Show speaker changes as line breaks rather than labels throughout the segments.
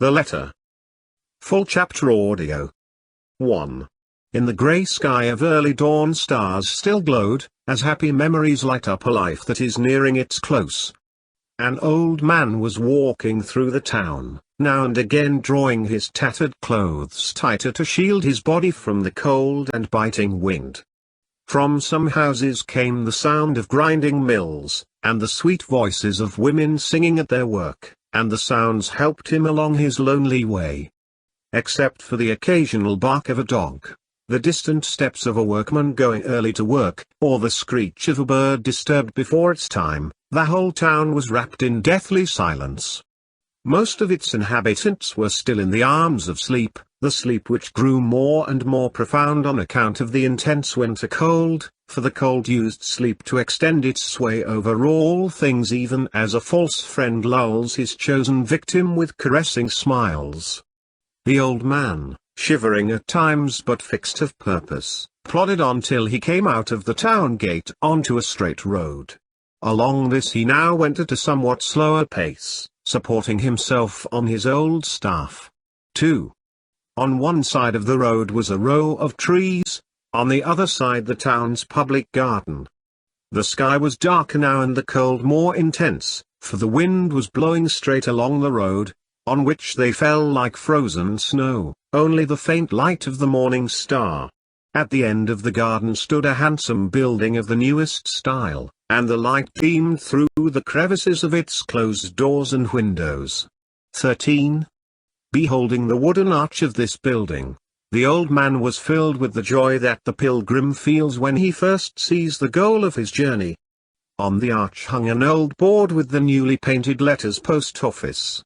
The letter. Full chapter audio. 1. In the grey sky of early dawn stars still glowed, as happy memories light up a life that is nearing its close. An old man was walking through the town, now and again drawing his tattered clothes tighter to shield his body from the cold and biting wind. From some houses came the sound of grinding mills, and the sweet voices of women singing at their work, and the sounds helped him along his lonely way. Except for the occasional bark of a dog, the distant steps of a workman going early to work, or the screech of a bird disturbed before its time, the whole town was wrapped in deathly silence. Most of its inhabitants were still in the arms of sleep, the sleep which grew more and more profound on account of the intense winter cold, for the cold used sleep to extend its sway over all things even as a false friend lulls his chosen victim with caressing smiles. The old man, shivering at times but fixed of purpose, plodded on till he came out of the town gate onto a straight road. Along this he now went at a somewhat slower pace, supporting himself on his old staff. 2. On one side of the road was a row of trees, on the other side the town's public garden. The sky was darker now and the cold more intense, for the wind was blowing straight along the road, on which they fell like frozen snow, only the faint light of the morning star. At the end of the garden stood a handsome building of the newest style, and the light gleamed through the crevices of its closed doors and windows. 13. Beholding the wooden arch of this building, the old man was filled with the joy that the pilgrim feels when he first sees the goal of his journey. On the arch hung an old board with the newly painted letters Post Office.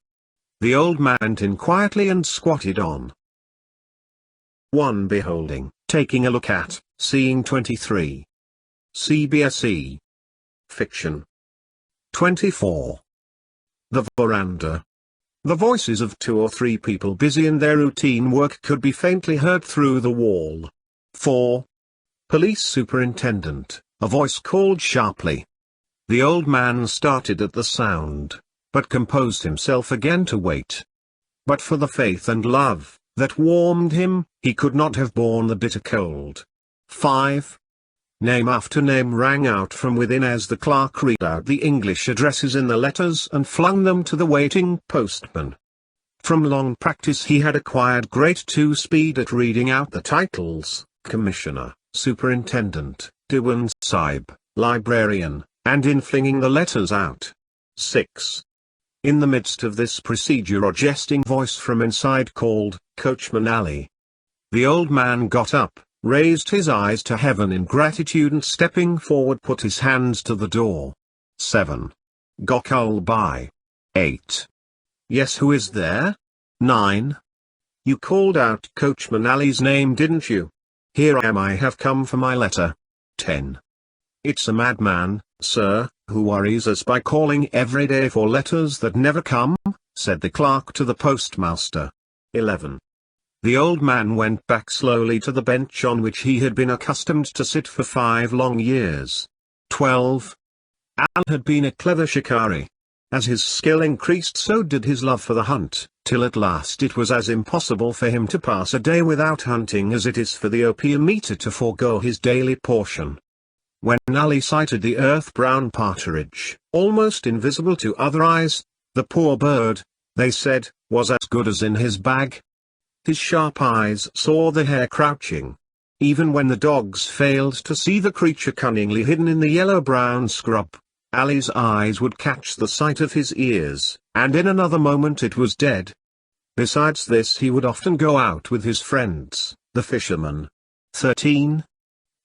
The old man went in quietly and squatted on. 1. Beholding, taking a look at, seeing 23. CBSE. Fiction. 24. The veranda. The voices of 2 or 3 people busy in their routine work could be faintly heard through the wall. 4. Police superintendent, a voice called sharply. The old man started at the sound, but composed himself again to wait. But for the faith and love that warmed him, he could not have borne the bitter cold. 5. Name after name rang out from within as the clerk read out the English addresses in the letters and flung them to the waiting postman. From long practice he had acquired great speed at reading out the titles: Commissioner, Superintendent, Diwan Sahib, Librarian, and in flinging the letters out. 6. In the midst of this procedure a jesting voice from inside called, "Coachman Ali." The old man got up, raised his eyes to heaven in gratitude and stepping forward put his hands to the door. 7. Gokul Bhai. 8. Yes, who is there? 9. You called out Coachman Ali's name, didn't you? Here I am, I have come for my letter. 10. It's a madman, sir, who worries us by calling every day for letters that never come, said the clerk to the postmaster. 11. The old man went back slowly to the bench on which he had been accustomed to sit for 5 long years. 12. Al had been a clever shikari. As his skill increased so did his love for the hunt, till at last it was as impossible for him to pass a day without hunting as it is for the opium eater to forego his daily portion. When Ali sighted the earth-brown partridge, almost invisible to other eyes, the poor bird, they said, was as good as in his bag. His sharp eyes saw the hare crouching. Even when the dogs failed to see the creature cunningly hidden in the yellow-brown scrub, Ali's eyes would catch the sight of his ears, and in another moment it was dead. Besides this he would often go out with his friends, the fishermen. 13.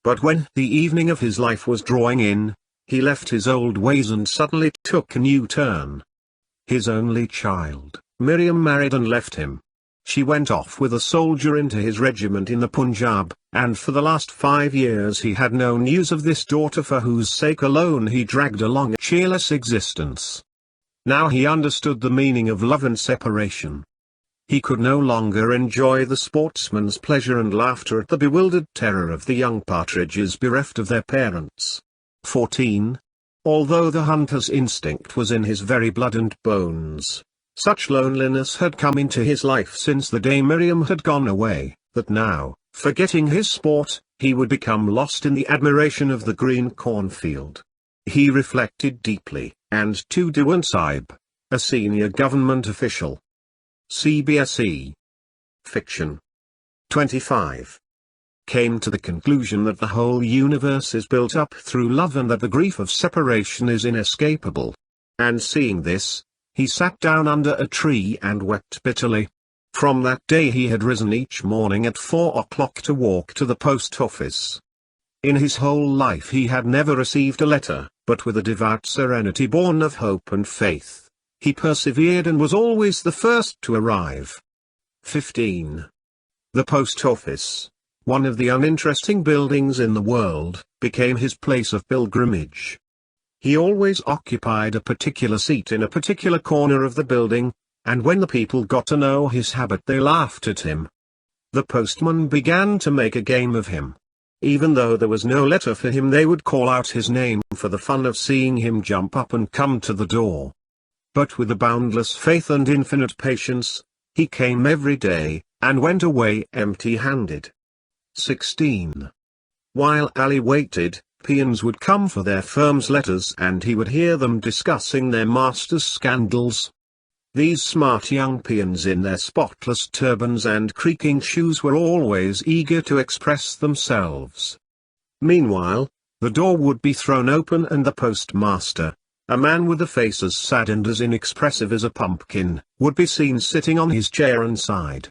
But when the evening of his life was drawing in, he left his old ways and suddenly took a new turn. His only child, Miriam, married and left him. She went off with a soldier into his regiment in the Punjab, and for the last 5 years he had no news of this daughter for whose sake alone he dragged along a cheerless existence. Now he understood the meaning of love and separation. He could no longer enjoy the sportsman's pleasure and laughter at the bewildered terror of the young partridges bereft of their parents. 14. Although the hunter's instinct was in his very blood and bones, Such loneliness had come into his life since the day Miriam had gone away, that now, forgetting his sport, he would become lost in the admiration of the green cornfield. He reflected deeply, and to Dewan Saib, a senior government official. CBSE. Fiction. 25. Came to the conclusion that the whole universe is built up through love and that the grief of separation is inescapable. And seeing this, he sat down under a tree and wept bitterly. From that day he had risen each morning at 4 o'clock to walk to the post office. In his whole life he had never received a letter, but with a devout serenity born of hope and faith, he persevered and was always the first to arrive. 15. The post office, one of the uninteresting buildings in the world, became his place of pilgrimage. He always occupied a particular seat in a particular corner of the building, and when the people got to know his habit they laughed at him. The postman began to make a game of him. Even though there was no letter for him they would call out his name for the fun of seeing him jump up and come to the door. But with a boundless faith and infinite patience, he came every day, and went away empty-handed. 16. While Ali waited, peons would come for their firm's letters and he would hear them discussing their master's scandals. These smart young peons in their spotless turbans and creaking shoes were always eager to express themselves. Meanwhile, the door would be thrown open and the postmaster, a man with a face as sad and as inexpressive as a pumpkin, would be seen sitting on his chair inside.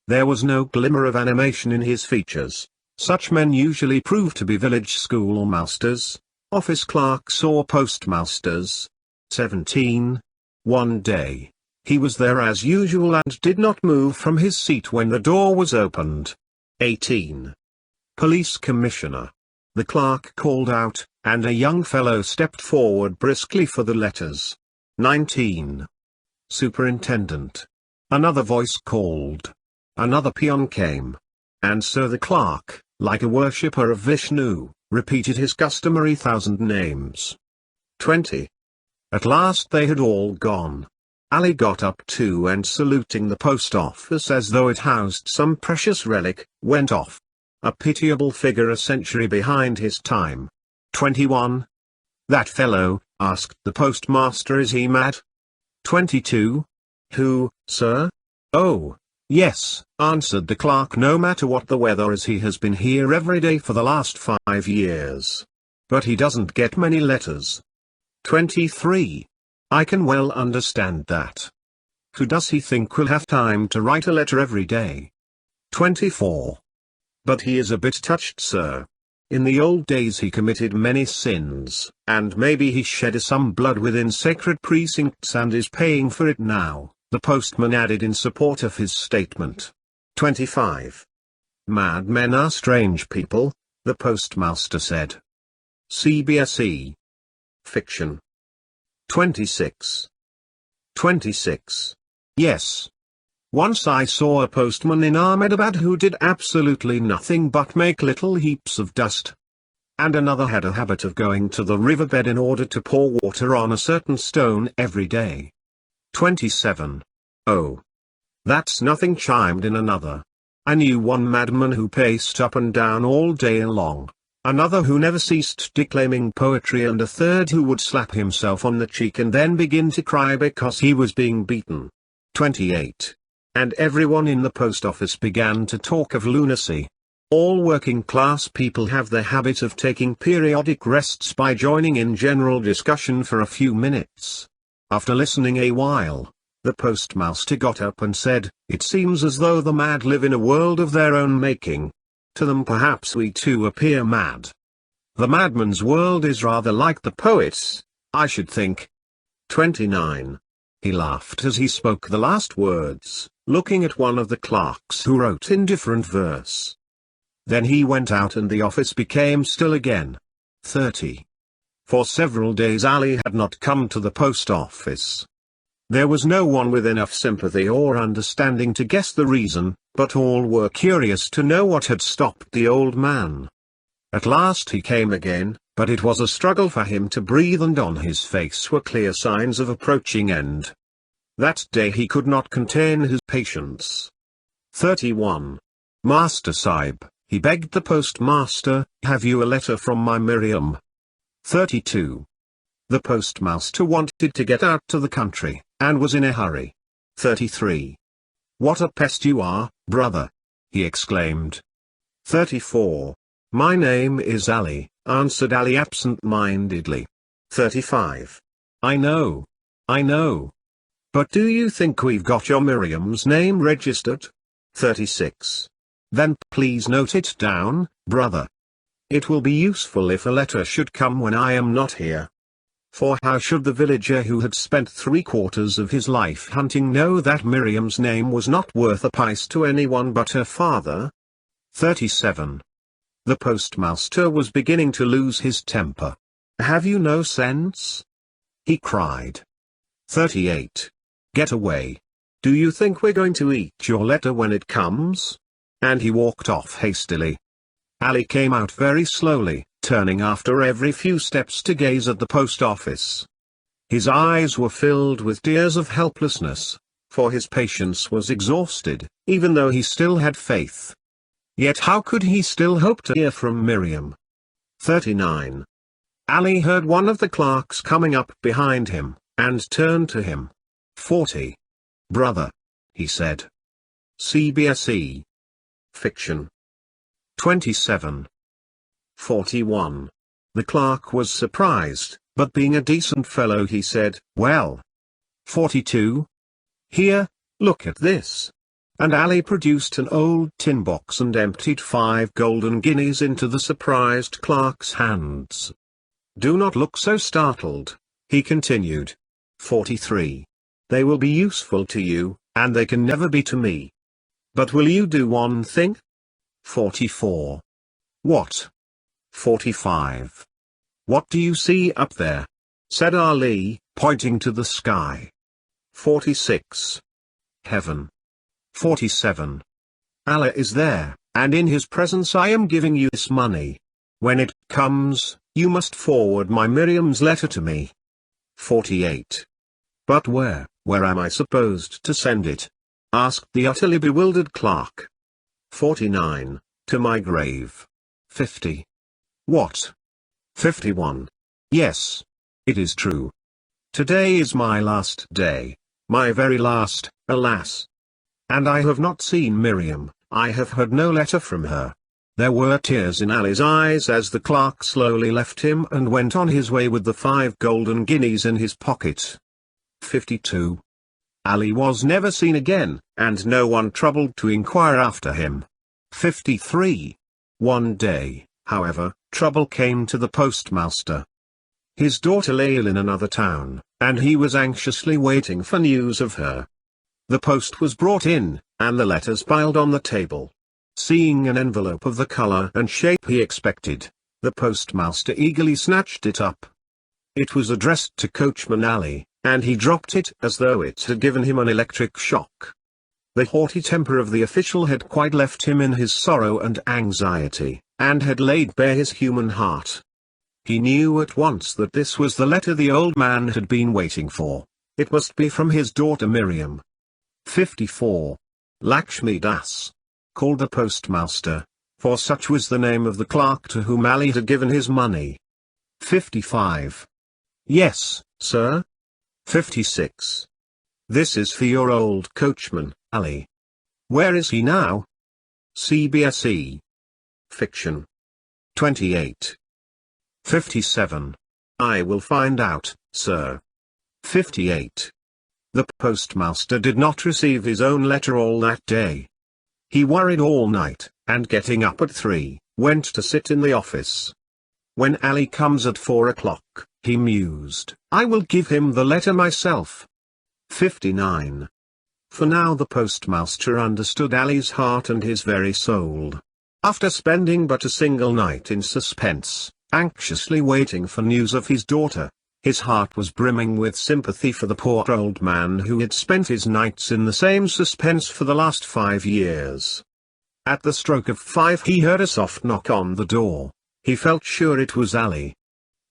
There was no glimmer of animation in his features. Such men usually prove to be village schoolmasters, office clerks or postmasters. 17. One day, he was there as usual and did not move from his seat when the door was opened. 18. Police Commissioner. The clerk called out, and a young fellow stepped forward briskly for the letters. 19. Superintendent. Another voice called. Another peon came. And so the clerk, like a worshipper of Vishnu, repeated his customary 1,000 names. 20. At last they had all gone. Ali got up too and saluting the post office as though it housed some precious relic, went off. A pitiable figure a century behind his time. 21. That fellow, asked the postmaster, is he mad? 22. Who, sir? Oh, yes, answered the clerk, no matter what the weather is, he has been here every day for the last 5 years. But he doesn't get many letters. 23. I can well understand that. Who does he think will have time to write a letter every day? 24. But he is a bit touched, sir. In the old days he committed many sins, and maybe he shed some blood within sacred precincts and is paying for it now, the postman added in support of his statement. 25. Madmen are strange people, the postmaster said. CBSE. Fiction. 26. 26. Yes. Once I saw a postman in Ahmedabad who did absolutely nothing but make little heaps of dust. And another had a habit of going to the riverbed in order to pour water on a certain stone every day. 27. Oh. That's nothing, chimed in another. I knew one madman who paced up and down all day long, another who never ceased declaiming poetry, and a third who would slap himself on the cheek and then begin to cry because he was being beaten. 28. And everyone in the post office began to talk of lunacy. All working class people have the habit of taking periodic rests by joining in general discussion for a few minutes. After listening a while, the postmaster got up and said, "It seems as though the mad live in a world of their own making. To them perhaps we too appear mad. The madman's world is rather like the poet's, I should think." 29. He laughed as he spoke the last words, looking at one of the clerks who wrote in different verse. Then he went out and the office became still again. 30. For several days Ali had not come to the post office. There was no one with enough sympathy or understanding to guess the reason, but all were curious to know what had stopped the old man. At last he came again, but it was a struggle for him to breathe, and on his face were clear signs of approaching end. That day he could not contain his patience. 31. Master Sahib, he begged the postmaster, have you a letter from my Miriam? 32. The postmaster wanted to get out to the country, and was in a hurry. 33. What a pest you are, brother! He exclaimed. 34. My name is Ali, answered Ali absent-mindedly. 35. I know. But do you think we've got your Miriam's name registered? 36. Then please note it down, brother. It will be useful if a letter should come when I am not here. For how should the villager who had spent 3/4 of his life hunting know that Miriam's name was not worth a pice to anyone but her father? 37. The postmaster was beginning to lose his temper. Have you no sense? He cried. 38. Get away. Do you think we're going to eat your letter when it comes? And he walked off hastily. Ali came out very slowly, turning after every few steps to gaze at the post office. His eyes were filled with tears of helplessness, for his patience was exhausted, even though he still had faith. Yet how could he still hope to hear from Miriam? 39. Ali heard one of the clerks coming up behind him, and turned to him. 40. Brother, he said. CBSE. Fiction. 27. 41. The clerk was surprised, but being a decent fellow he said, well. 42. Here, look at this. And Ali produced an old tin box and emptied 5 golden guineas into the surprised clerk's hands. Do not look so startled, he continued. 43. They will be useful to you, and they can never be to me. But will you do one thing? 44. What? 45. What do you see up there? Said Ali, pointing to the sky. 46. Heaven. 47. Allah is there, and in his presence I am giving you this money. When it comes, you must forward my Miriam's letter to me. 48. But where am I supposed to send it? Asked the utterly bewildered clerk. 49. To my grave. 50. What? 51. Yes. It is true. Today is my last day, my very last, alas. And I have not seen Miriam, I have heard no letter from her. There were tears in Ali's eyes as the clerk slowly left him and went on his way with the 5 golden guineas in his pocket. 52. Ali was never seen again, and no one troubled to inquire after him. 53. One day, however, trouble came to the postmaster. His daughter lay ill in another town, and he was anxiously waiting for news of her. The post was brought in, and the letters piled on the table. Seeing an envelope of the color and shape he expected, the postmaster eagerly snatched it up. It was addressed to Coachman Ali, and he dropped it as though it had given him an electric shock. The haughty temper of the official had quite left him in his sorrow and anxiety, and had laid bare his human heart. He knew at once that this was the letter the old man had been waiting for. It must be from his daughter Miriam. 54. Lakshmi Das, called the postmaster, for such was the name of the clerk to whom Ali had given his money. 55. Yes, sir. 56. This is for your old coachman, Ali. Where is he now? CBSE. Fiction. 28. 57. I will find out, sir. 58. The postmaster did not receive his own letter all that day. He worried all night, and getting up at 3, went to sit in the office. When Ali comes at 4 o'clock, he mused, I will give him the letter myself. 59. For now the postmaster understood Ali's heart and his very soul. After spending but a single night in suspense, anxiously waiting for news of his daughter, his heart was brimming with sympathy for the poor old man who had spent his nights in the same suspense for the last 5 years. At the stroke of 5 he heard a soft knock on the door. He felt sure it was Ali.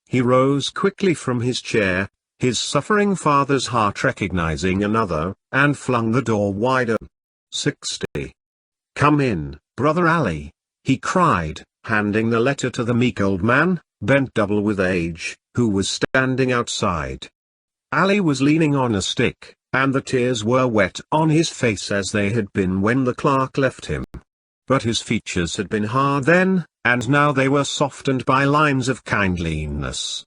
He rose quickly from his chair, his suffering father's heart recognizing another, and flung the door wider. 60. "Come in, Brother Ali," he cried, handing the letter to the meek old man, bent double with age, who was standing outside. Ali was leaning on a stick, and the tears were wet on his face as they had been when the clerk left him. But his features had been hard then, and now they were softened by lines of kindliness.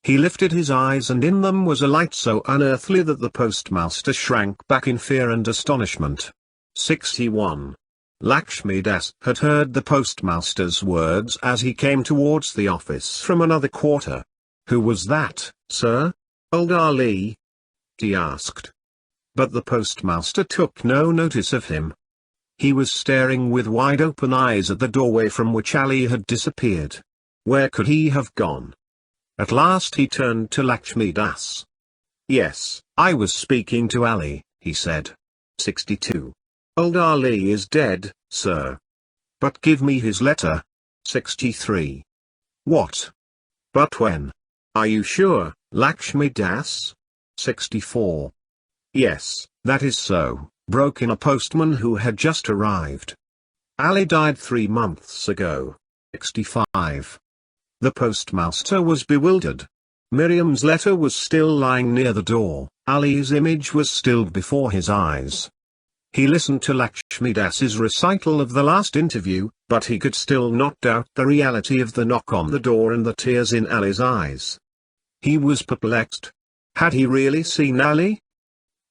He lifted his eyes and in them was a light so unearthly that the postmaster shrank back in fear and astonishment. 61. Lakshmi Das had heard the postmaster's words as he came towards the office from another quarter. "Who was that, sir? Old Ali?" he asked. But the postmaster took no notice of him. He was staring with wide-open eyes at the doorway from which Ali had disappeared. Where could he have gone? At last he turned to Lakshmi Das. "Yes, I was speaking to Ali," he said. 62. "Old Ali is dead, sir." "But give me his letter." 63. "What? But when? Are you sure, Lakshmi Das?" 64. "Yes, that is so," broke in a postman who had just arrived. "Ali died 3 months ago." 65. The postmaster was bewildered. Miriam's letter was still lying near the door, Ali's image was still before his eyes. He listened to Lakshmi Das's recital of the last interview, but he could still not doubt the reality of the knock on the door and the tears in Ali's eyes. He was perplexed. Had he really seen Ali?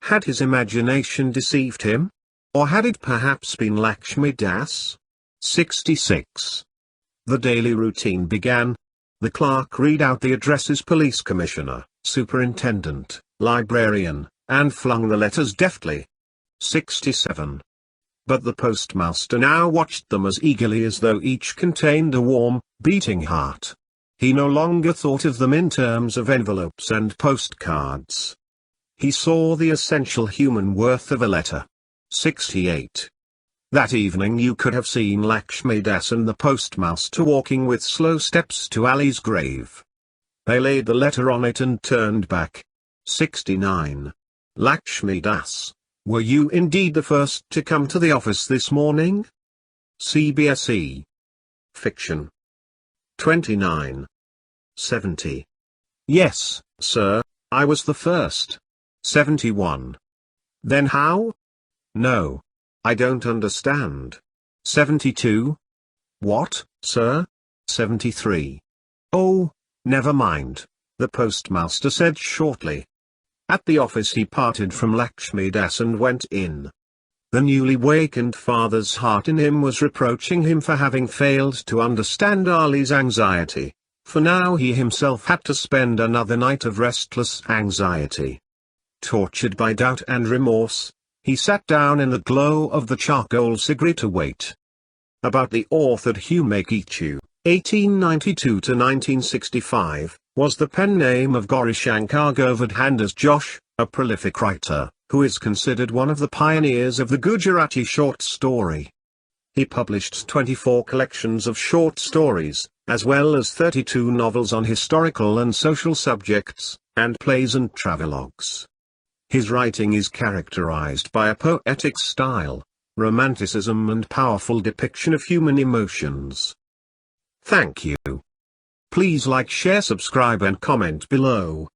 Had his imagination deceived him? Or had it perhaps been Lakshmi Das? 66. The daily routine began. The clerk read out the addresses: police commissioner, superintendent, librarian, and flung the letters deftly. 67. But the postmaster now watched them as eagerly as though each contained a warm, beating heart. He no longer thought of them in terms of envelopes and postcards. He saw the essential human worth of a letter. 68. That evening you could have seen Lakshmi Das and the postmaster walking with slow steps to Ali's grave. They laid the letter on it and turned back. 69. Lakshmi Das, were you indeed the first to come to the office this morning? CBSE. Fiction. 29. 70. Yes, sir, I was the first. 71. Then how? No. I don't understand. 72. What, sir? 73. Oh, never mind, the postmaster said shortly. At the office he parted from Lakshmi Das and went in. The newly wakened father's heart in him was reproaching him for having failed to understand Ali's anxiety, for now he himself had to spend another night of restless anxiety. Tortured by doubt and remorse, he sat down in the glow of the charcoal cigarette to wait. About the author Hugh Makichu, 1892–1965, was the pen name of Gaurashankar Govardhan as Josh, a prolific writer, who is considered one of the pioneers of the Gujarati short story. He published 24 collections of short stories, as well as 32 novels on historical and social subjects, and plays and travelogues. His writing is characterized by a poetic style, romanticism and powerful depiction of human emotions. Thank you. Please like, share, subscribe and comment below.